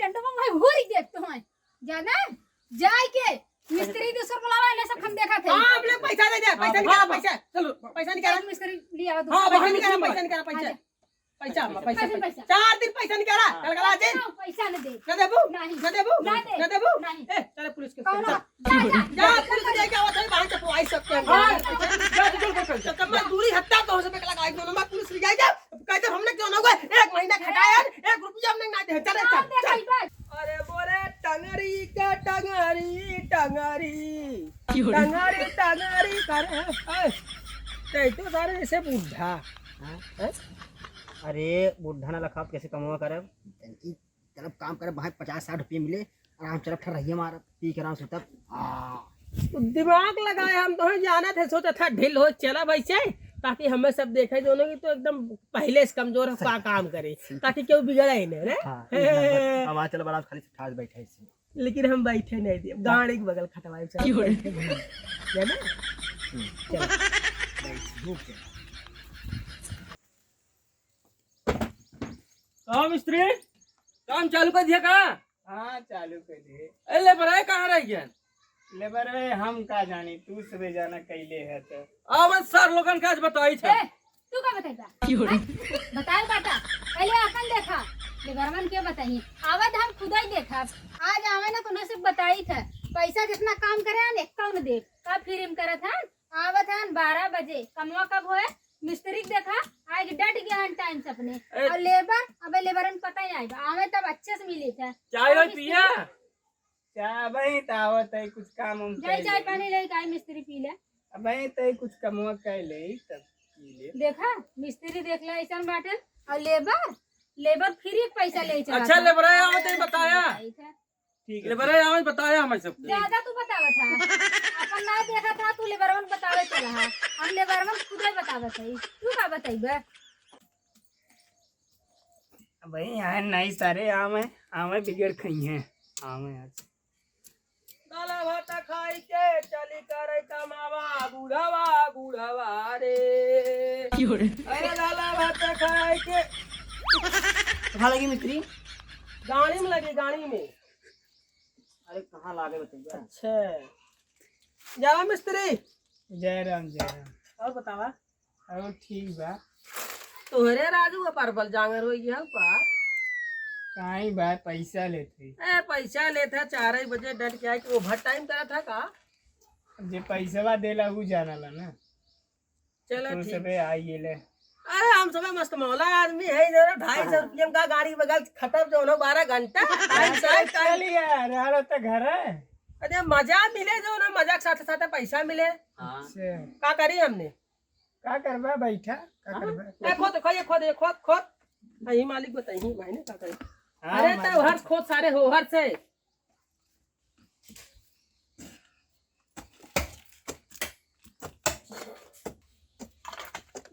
डंडो में मैं हुरी देखतो है जाना जाय के मिस्त्री दूसर बुलावा ले सब हम देखा थे हां हम लोग पैसा दे दे पैसा निकाल पैसा चलो पैसा निकाल मिस्त्री लिया हां पैसा निकाल पैसा पैसा 4 दिन पैसा निकाला कल कल आज पैसा न दे न देबू नहीं न देबू नहीं न देबू नहीं ए चल पुलिस के कौन जा जा पुलिस के जाके आवत है बाहर से पुआई सकते हैं तो कम दूरी हत्ता तो हो से लगाई दोनों में पुलिस ले जाए कहते हमने क्यों ना हुआ 1 महीना खटाया 1 रुपया हमने ना दे चल अरे बोले टंगरी के टंगरी टंगरी टंगरी टंगरी करे तो सारे ऐसे बुढ़ा हां अरे बुढ़ा ना लखा कैसे कमावा करे तरफ काम करे भाई 50-60 रुपये मिले आराम चल ठहरिए मार पी के आराम से तब तो दिमाग लगाए हम तो जाना थे सोचा था ढील हो चला वैसे ताकि हमें सब देखे दोनों की तो एकदम पहले से कमजोर का काम करे ताकि क्यों बिगड़ा ही नहीं रे हम चल बड़ा खाली ठास बैठे से लेकिन हम बैठे नहीं दिए गाड़ी के बगल खटवाए चल है ना चल कहाँ मिस्त्री काम चालू कर दिया का? हाँ चालू कर दिए। ए लेबर कहाँ रह गया? लेबर हम का जानी तू सबे जाना कैले है तो अब सर लोगन का बताई था तू का बताइबा बताए बेटा पहले अपन देखा लेबरमन के बताइए आवत हम खुद ही देखा आज आवे ना तो सिर्फ बताई था पैसा जितना काम करे ना कौन दे का फिर करत है आवत है 12 बजे कमवा कब होए मिस्त्री देखा आज डट गया हन टाइम से अपने और लेबर अबे लेबरन पता ही आएगा आवे तब अच्छे से मिले था चाय वाय पिया चाय भाई तावत है कुछ काम हम जाई चाय पानी ले गाय मिस्त्री पी ले भाई तो कुछ कमवा कैले तब पी ले देखा मिस्त्री देख ले ऐसा बाटे और लेबर फ्री पैसा ले चला अच्छा लेबर आवत ही बताया ठीक लेबर आवत बताया हमें सब ज्यादा तू बतावा था अपन ना देखा था तू लेबरवन बतावे चला है हम लेबरवन खुद ही बतावा था तू का बताइबे भाई यहाँ नहीं सारे आम है बिगड़ खई है आम है आज दाला भात खाई के चली करे कमावा बुढ़ावा रे अरे दाला भात खाई के कहाँ लगी मिस्त्री गाड़ी में लगे गाड़ी में अरे कहाँ लागे बताइए अच्छा जा मिस्त्री जय राम और बतावा और ठीक बा तोहरे राजू का परबल जांगर हो गया का कहीं बा पैसा लेते ए पैसा लेता 4 बजे डट के आए कि ओवर टाइम करा था का जे पैसा देला वो जानला ना चलो तो ठीक सबे आइए ले अरे हम सब मस्त मौला आदमी है जरा 250 रुपये का गाड़ी बगल खत्म जो 12 घंटा यार तो घर है अरे मजा मिले जो ना मजा के साथ साथ पैसा मिले अच्छा का करी हमने का करबा बैठा का करबा खोद यही मालिक बताइए मैंने का करी हाँ, अरे तो हर खोद सारे हो हर से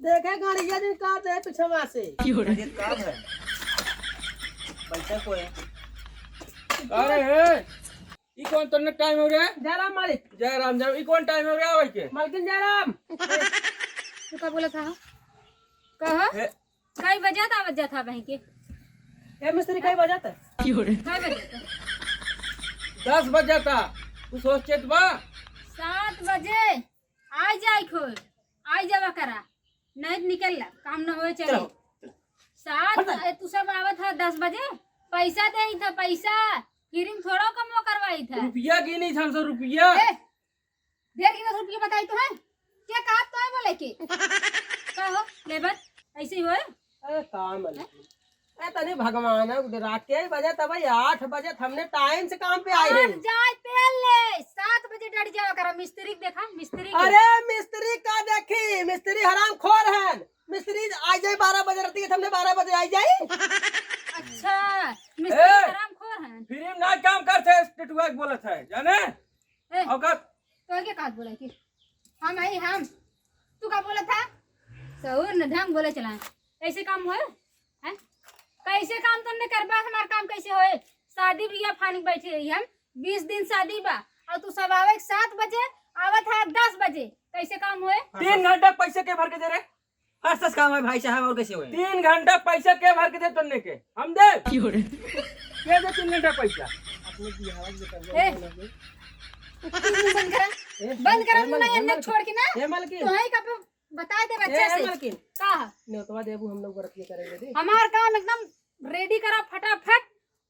देखे गाड़िया दिन काट दे पिछवा से ये काम है पैसा को है अरे हे ई कौन तने टाइम हो गया जयराम मालिक जय राम ई कौन टाइम हो गया भाई के मालकिन जयराम तू का बोला था कहा कई बजे था बजा था भाई के ए मिस्त्री कई बजा था कई बजे था 10 बज जाता तू सोचे तो बा 7 बजे आ जाए खोल आ जावा करा नहीं निकल ला काम न होए चले 7 तू सब आवत था 10 बजे पैसा दे था पैसा फिर थोड़ा कम करवाई था रुपया की नहीं 300 रुपया देर की 10 रुपया बताई तो है क्या कहा तो है बोले के का हो लेबर ऐसे ही होए अरे काम ए तने भगवान रात के बजे तब 8 बजे हमने टाइम से काम पे आए हैं जाए पहले 7 बजे डट जावा करा मिस्त्री देखा मिस्त्री अरे मिस्त्री का देखी मिस्त्री हराम खोर है मिस्त्री आ जाए 12 बजे रात के हमने 12 बजे आ जाए अच्छा मिस्त्री हरामखोर हैं फिर ना काम करते टिटुआ के बोलत है जाने औकात तो क्या बात बोला कि हम तू का बोला था सहूर न ढंग बोले चला ऐसे काम होए हैं कैसे काम तुमने करबा हमार काम कैसे होए शादी बिया फानी बैठे रही हम 20 दिन शादी बा और तू सब आवे 7 बजे आवत है 10 बजे कैसे काम होए 3 घंटा पैसे के भर के दे रे हर सस काम है भाई साहब और कैसे हुए 3 घंटा पैसा के भर के दे तुमने के हम दे के दे 3 घंटा पैसा अपने की आवाज ए, बंद करा मुंह नहीं अंदर छोड़ के ना हे मालकिन तो ही का बता दे बच्चे हे से मालकिन का न्योतवा देबू हम लोग व्रत नहीं करेंगे दे हमार काम एकदम रेडी करा फटाफट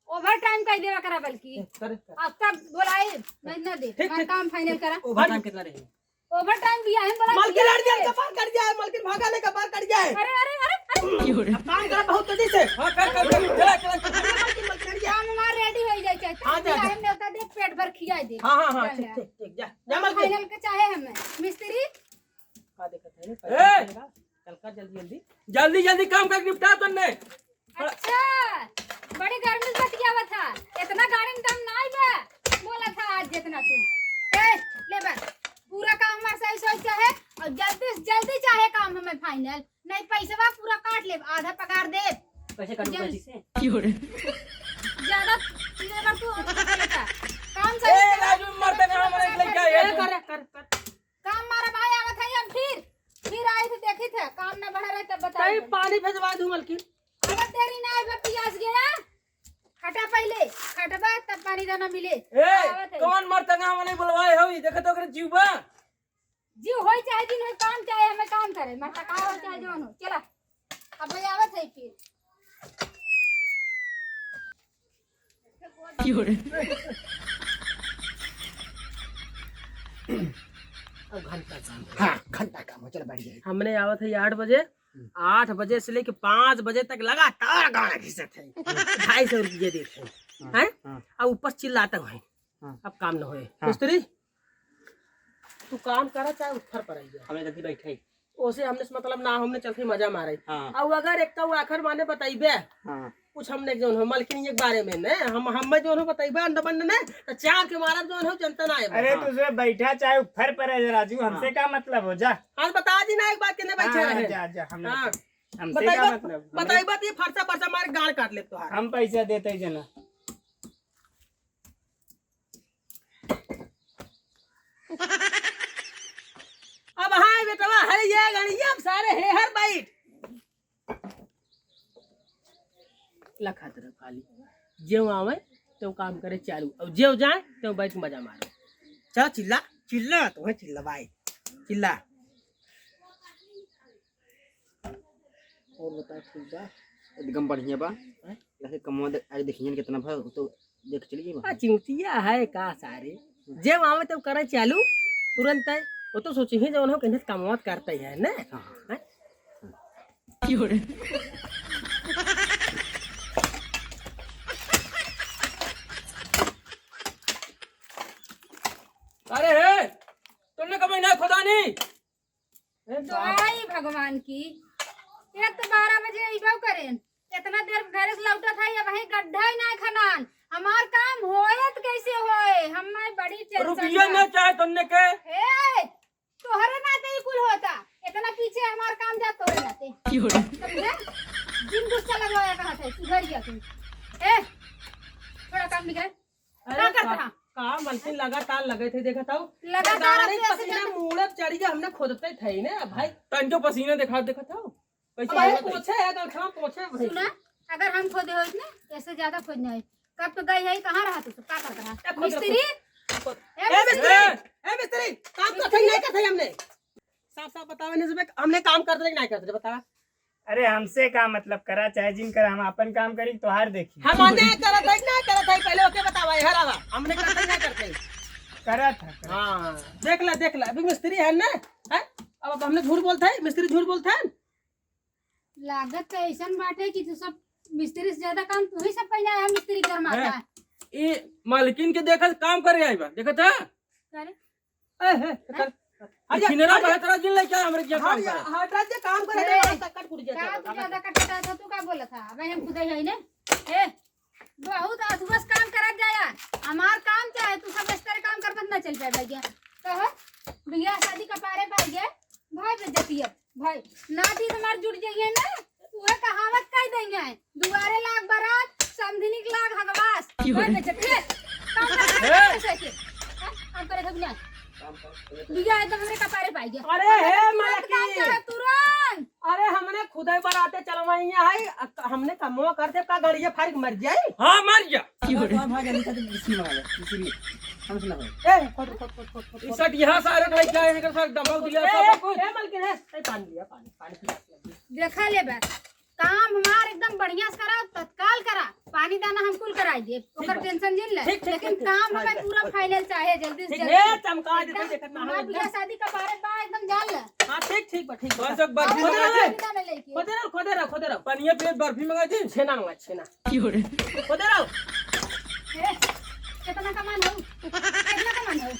ओवर टाइम कर देवा करा बल्कि कर अब तक बोलाए नहीं ना दे ठीक, हमार ठीक। काम फाइनल करा ओवर टाइम कितना रहेगा? ओवर टाइम भी है बोला मालकिन लड़ जाए कपार कट जाए मालकिन भागा ले कपार कट जाए अरे अरे अरे अब काम कर बहुत तेजी से हां कर चला चला मालकिन मालकिन लड़ जाए काम हमार रेडी हो जाए चाहे हाँ, जा, जा। हमने होता देख पेट भर खिया दे हां हां हां ठीक ठीक ठीक जा जा मालकिन फाइनल के चाहे हमें मिस्त्री का देखत है ए! चल कर जल्दी जल्दी जल्दी जल्दी काम कर निपटा तन्ने अच्छा बड़ी गर्मी से बतियावा था इतना गाड़ी में दम ना आइबे बोला था आज जितना तू ए ले बस पूरा काम हमारा सही सही चाहे और जल्दी से जल्दी चाहे काम हमें फाइनल नहीं पैसा पूरा काट ले आधा पगार दे पैसे काटो जल्दी। पैसे से ज्यादा लेबर तू लेता काम ए सही राजू मरते ना हमारे लड़का ए ये कर काम मारा भाई आवत है अब फिर आई थे देखी थे काम ना बढ़ा रहे तब कहीं बताइए पानी भेजवा दूं मालकिन अगर तेरी ना आए पियास गया खटा पहले खटबा तब पानी दाना मिले ए आवत है। कौन मरते ना हमारे बुलवाए होई देखे तो ओकरे जीवा जी होई चाहे दिन होई काम चाहे हमें काम करे मरता का हो चाहे जोन हो चला अब भाई आवत है फिर अब घंटा काम हाँ घंटा काम हो, चलो बैठ जाए। हमने आवत है 8 बजे 8 बजे से लेके 5 बजे तक लगातार गाना घिसत है 250 रुपये देते हैं हाँ। अब ऊपर चिल्लाते हुए हाँ। अब काम न होए हाँ। मिस्त्री तू काम करा चाहे ऊपर पर आई जा हमें जल्दी बैठे। ओसे हमने से मतलब ना हमने चलते मजा मारे हाँ अब अगर एक तो आखिर माने बताइबे हाँ कुछ हमने जोन हो मालकिन एक बारे में ने हम जोन हो बताइबे अंड बंड ने तो चार के मारा जोन हो जनता ना आए अरे तुझे बैठा चाहे ऊपर पर है राजू हमसे क्या मतलब हो जा आज बता दी ना एक बात के ने बैठे हाँ, रहे जा जा हाँ। हमसे क्या मतलब बताइबे तो ये फरसा फरसा मार गाड़ काट ले तोहार हम पैसा देते ही जना अब हाय बेटवा हरे ये गणिया अब सारे हे हर बैठ लखा तरह खाली जेव आवे तो काम करे चालू अब जेव जाए तो बैठ मजा मारो चल चिल्ला चिल्ला तो है चिल्ला भाई चिल्ला और बता ठीक बा एकदम बढ़िया बा। ऐसे कमवा आज देखिए कितना भा तो देख चलिए आ चिंतिया है का सारे जेव आवे तो करे चालू तुरंत है वो तो सोचे ही जवन हो कहीं कमवात करते है ना हैं? अरे हे तुमने कभी ना खुदा नहीं दुआई भगवान की एक तो 12 बजे इबो करें इतना देर घर से लौटा था या वही गड्ढा ही ना खनान हमार काम होयत कैसे होए हमें बड़ी टेंशन रुपया ना चाहे तुमने के ए तोहरे नाते ही कुल होता इतना पीछे हमार काम जा तोहरे नाते समझे दिन गुस्सा लगवाया कहा था सुधर गया तू ए थोड़ा काम निकल क्या करता है का मलकिन लगातार लगे थे देखा था लगातार गाड़ी ऐसे पसीना ऐसे मुड़े चढ़ी जा हमने खोदते थे ना भाई तन जो पसीना देखा था पैसा भाई आया था। पोछे है गलखा पोछे भाई सुना अगर हम खोदे हो इतने ऐसे ज्यादा खोदने है कब तो गई है कहाँ रहा तू सब क्या कर रहा खोद मिस्त्री ए मिस्त्री ए मिस्त्री काम करते नहीं करते हमने साफ साफ बताओ नहीं हमने काम करते नहीं करते बता अरे हमसे क्या मतलब करा चाहे जिन कर हम अपन काम करी तो हार देखी हम आने करत है ना करत है पहले ओके बतावा हरावा हमने करते नहीं करते करा था हां देख ले अभी मिस्त्री है ना है अब हमने झूठ बोलता है मिस्त्री झूठ बोलता है लागत तो ऐसा बाटे कि तू सब मिस्त्री से ज्यादा काम तू ही सब पहले आया मिस्त्री कर मारता है ये मालकिन के देखा काम करे आई बा देखा था करे हरिया बेहतर जिन लेके हमरे क्या काम हरिया करे हट राज्य काम करे ए, तो कट कुट क्या जाता तू ज्यादा कटता था तू क्या बोला था अब हम खुद ही है ने ए बहुत अधुरस काम करा जाया हमार काम चाहे तू सब इस तरह काम कर ना चल पाए भैया कह भैया शादी का पारे पाई गए भाई बेजतियत भाई नाती तुम्हार जुड़ जाइए ना तूहे कहावत कह देंगे दुआरे लाख बारात समधिनी के लाख हगवास भाई बेजतियत काम करे भैया भैया एकदम हमरे कपारे पाई गया अरे हे तुरंत काम मालकिन चाहे तुरंत अरे हमने अपने खुद ही बराते चलवाई है हमने कमवा करते का गाड़ी फारिक मर जाए हाँ मर जा भाग जल्दी से इसी में आ जा इसी हम सुना भाई ए खोद इस सट यहाँ सारे ढाई जाए हैं सर दबाव दिया सब कुछ ए मलकिन है पानी दिया पानी पिला देखा ले बस काम हमार एकदम बढ़िया से करा तत्काल करा पानी दाना हम कुल कराई दे ओकर टेंशन जिन ले ठीक, लेकिन ठीक, काम ठीक, हमें ठीक, पूरा फाइनल चाहे जल्दी से ठीक जल्दी है चमका देते देखत ना हमार बियाह शादी का बारे बा एकदम जान ले हां ठीक बा ठीक बस एक बर्फी खोदे मंगा रहो दे खोदे रहो पनिया पे बर्फी मंगा दे छेना मंगा छेना खोदे रहो कितना कमान हो कितना कमान हो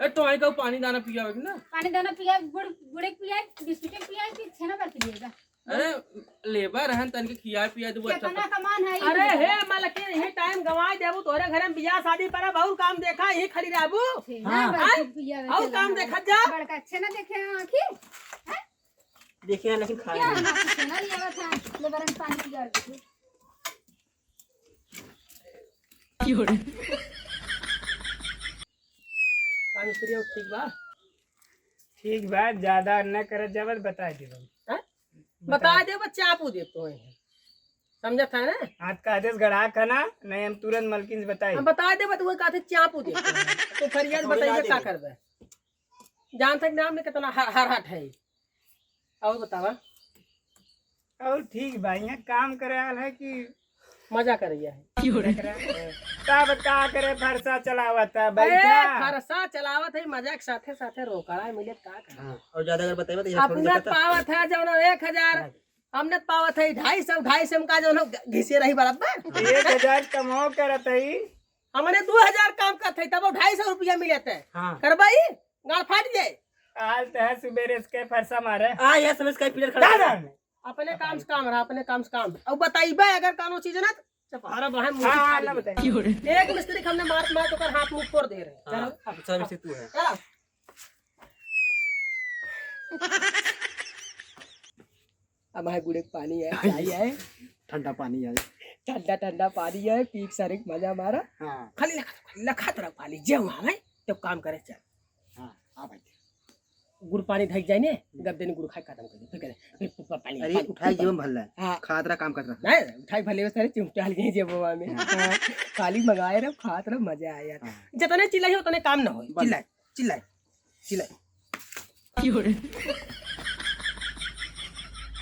ए तो आई का पानी दाना पिया है ना पानी दाना पिया गुड़ पिया बिस्कुट पिया कि छेना पर पिएगा अरे लेबर हन तन के खिया पिया तो अच्छा कितना कमान है अरे हे मलकिन ये टाइम गवाए देबू तोरे घरे में बियाह शादी पर बहुत काम देखा यही खड़ी रहबू और काम देखा जा बड़का छेना देखे आंखी देखिए लेकिन खा क्या छेना लिया था लेबरन पानी पिया काम करियो ठीक बा ठीक बात ज्यादा न कर जबत बता दे बता दे बच्चा आपू देतो है समझा था ना हाथ का आदेश गढ़ा खाना नहीं हम तुरंत मलकिन से बताई हम बता दे बत वो कहते चापू दे तो फरियाद बताइए क्या करबे जान तक नाम में कितना हर हट है और बतावा और ठीक भाई यहाँ काम करे आल है कि मजा कर रही है का बता करे फरसा चलावा था अरे बैठा खरसा चलावत है मजा के साथे साथे रोकड़ा मिले का कर हां और ज्यादा अगर बताइए तो ये छोड़ अपना देता पावत है जो 1000 हमने पावत है 250 का जो घिसे रही बराबर 1000 कमाओ करत है हमने 2000 काम करते तब 250 रुपया मिले थे हां करबाई गाल फाट जाए आज तह सुबेरे इसके फरसा मारे आ ये समझ का पिलर खड़ा दादा कर अपने काम से काम रहा अपने काम से काम और बताइबे अगर कानो चीज ना चपारा बहन मुंह हाँ से ना खा बताइए ली। एक मिस्त्री हमने मार तो कर हाथ मुंह फोड़ दे रहे हां चलो अब सब से तू है चलो अब है गुड़े पानी है चाय है ठंडा पानी है ठंडा ठंडा पानी है पीक सारे मजा मारा हां खाली लखा तरह पानी जे हमें तो काम करे चल हां आ भाई गुड़ पानी ढक जाए ने गब दिन गुड़ खाए खत्म कर दे फिर पानी अरे उठाई जीवन भल्ला हां खातरा काम कर रहा नहीं उठाई भले सारे चिमटा लिए जे बोवा में हाँ, खाली मंगाए रहो खात रहो मजा आया यार जितने चिल्लाई उतने काम ना हो चिल्लाए चिल्लाए चिल्लाए